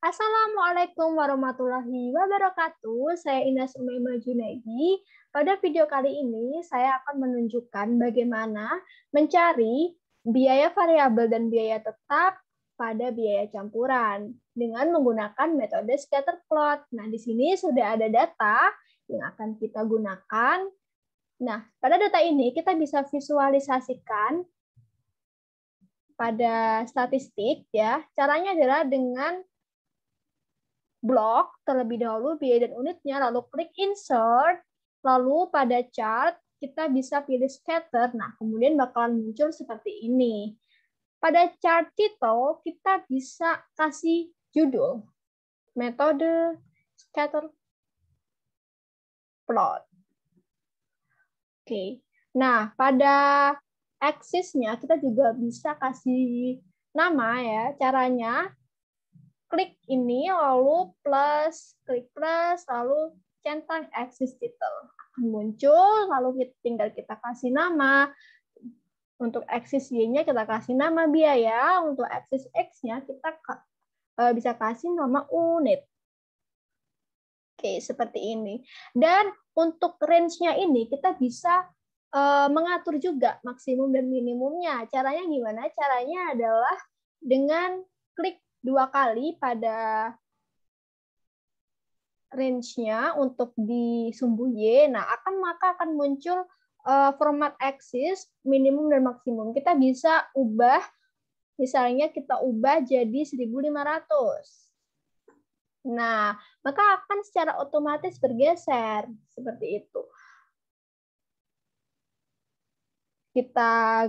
Assalamualaikum warahmatullahi wabarakatuh. Saya Ines Umaymah Junaidi. Pada video kali ini, saya akan menunjukkan bagaimana mencari biaya variabel dan biaya tetap pada biaya campuran dengan menggunakan metode scatter plot. Nah, di sini sudah ada data yang akan kita gunakan. Nah, pada data ini kita bisa visualisasikan pada statistik ya. Caranya adalah dengan blok terlebih dahulu biaya dan unitnya, lalu klik insert, lalu pada chart kita bisa pilih scatter. Nah, kemudian bakalan muncul seperti ini. Pada chart title kita bisa kasih judul metode scatter plot. Oke. Nah, pada axis-nya kita juga bisa kasih nama ya. Caranya klik ini, lalu klik plus, lalu centang axis title. Akan muncul, lalu tinggal kita kasih nama. Untuk axis Y-nya kita kasih nama biaya, untuk axis X-nya kita bisa kasih nama unit. Oke, seperti ini. Dan untuk range-nya ini kita bisa mengatur juga maksimum dan minimumnya. Caranya gimana? Caranya adalah dengan klik 2 kali pada range-nya untuk di sumbu Y. Nah, maka akan muncul format axis minimum dan maksimum. Kita bisa ubah, misalnya kita ubah jadi 1.500. Nah, maka akan secara otomatis bergeser seperti itu. Kita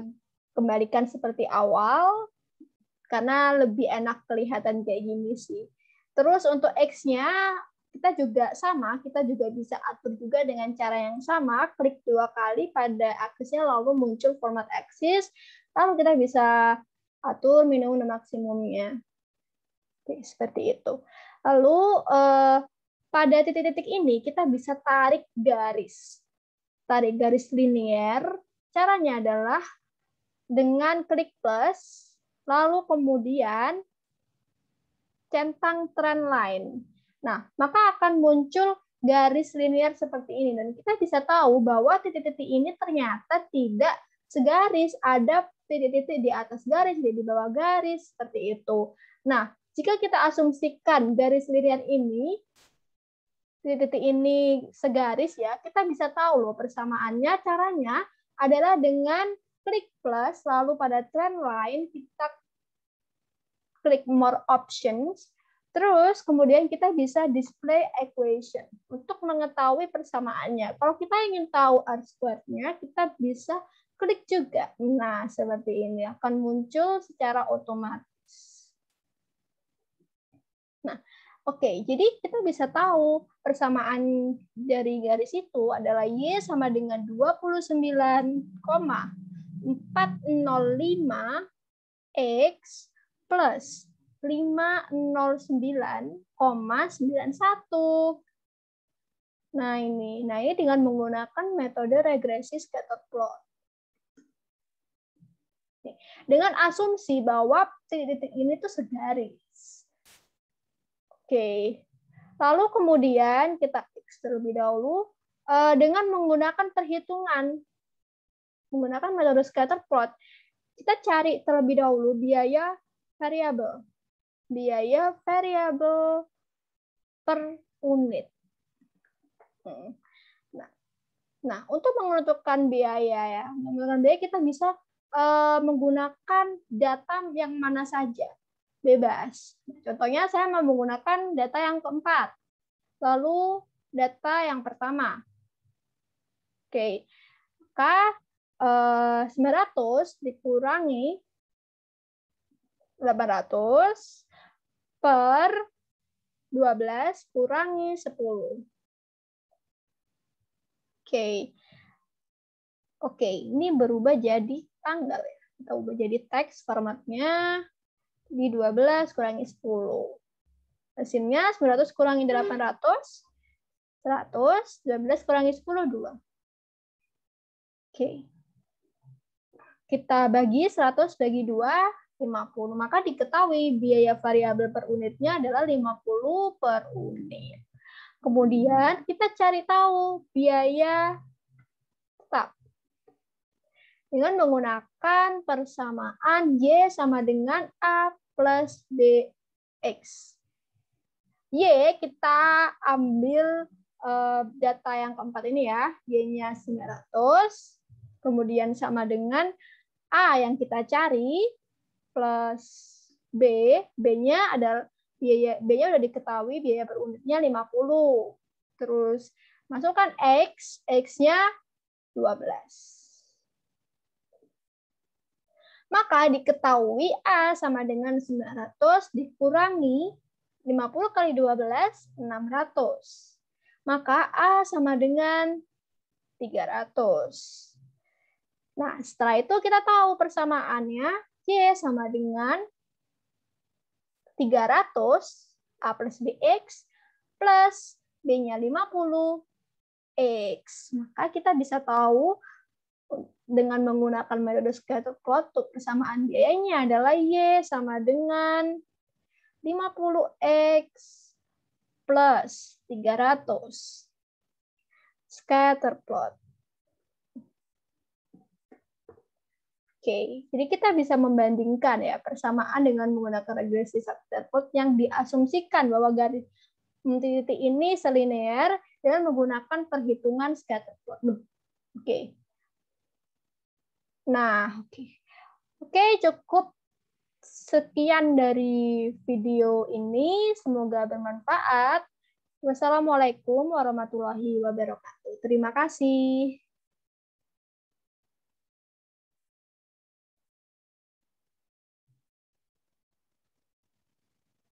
kembalikan seperti awal karena lebih enak kelihatan kayak gini sih. Terus untuk X-nya kita juga sama, kita juga bisa atur juga dengan cara yang sama, klik 2 kali pada aksesnya lalu muncul format axis, lalu kita bisa atur minimum dan maksimumnya. Oke, seperti itu. Lalu pada titik-titik ini kita bisa tarik garis. Tarik garis linier, caranya adalah dengan klik plus, lalu kemudian centang trend line. Nah, maka akan muncul garis linier seperti ini. Dan kita bisa tahu bahwa titik-titik ini ternyata tidak segaris. Ada titik-titik di atas garis, di bawah garis, seperti itu. Nah, jika kita asumsikan garis linier ini, titik-titik ini segaris ya, kita bisa tahu loh persamaannya. Caranya adalah dengan klik plus, lalu pada trend line kita klik more options, terus kemudian kita bisa display equation untuk mengetahui persamaannya. Kalau kita ingin tahu R-squared-nya, kita bisa klik juga. Nah, seperti ini akan muncul secara otomatis. Nah, oke, jadi kita bisa tahu persamaan dari garis itu adalah Y sama dengan 29,405 X plus 509,91. Nah, ini dengan menggunakan metode regresi scatter plot. Dengan asumsi bahwa titik-titik ini tuh segaris. Oke. Lalu kemudian kita X terlebih dahulu dengan menggunakan perhitungan. Menggunakan metode scatter plot. Kita cari terlebih dahulu biaya variabel. Biaya variabel per unit. Nah, untuk menentukan biaya kita bisa menggunakan data yang mana saja, bebas. Contohnya saya mau menggunakan data yang keempat, lalu data yang pertama. Oke, maka 900 dikurangi 800 per 12 kurangi 10. Oke, ini berubah jadi tanggal ya. Kita ubah jadi teks formatnya di 12 kurangi 10. Hasilnya 900 kurangi 800, 100, 12 kurangi 10, 2. Oke. Kita bagi 100 bagi 2, 50. Maka diketahui biaya variabel per unitnya adalah 50 per unit. Kemudian kita cari tahu biaya tetap dengan menggunakan persamaan Y sama dengan A plus BX. Y kita ambil data yang keempat ini ya, Y-nya 900, kemudian sama dengan A yang kita cari, plus B, B-nya adalah B-nya udah diketahui biaya per unitnya 50. Terus masukkan X, X-nya 12. Maka diketahui A sama dengan 900 dikurangi 50 kali 12, 600. Maka A sama dengan 300. Nah, setelah itu kita tahu persamaannya Y sama dengan 300 A plus BX plus B-nya 50 X. Maka kita bisa tahu dengan menggunakan metode scatter plot untuk persamaan biayanya adalah Y sama dengan 50X plus 300. Scatter plot. Oke, jadi kita bisa membandingkan ya persamaan dengan menggunakan regresi scatter plot yang diasumsikan bahwa garis titik ini selinear dengan menggunakan perhitungan scatter plot. Oke. Nah, oke, cukup sekian dari video ini. Semoga bermanfaat. Wassalamualaikum warahmatullahi wabarakatuh. Terima kasih.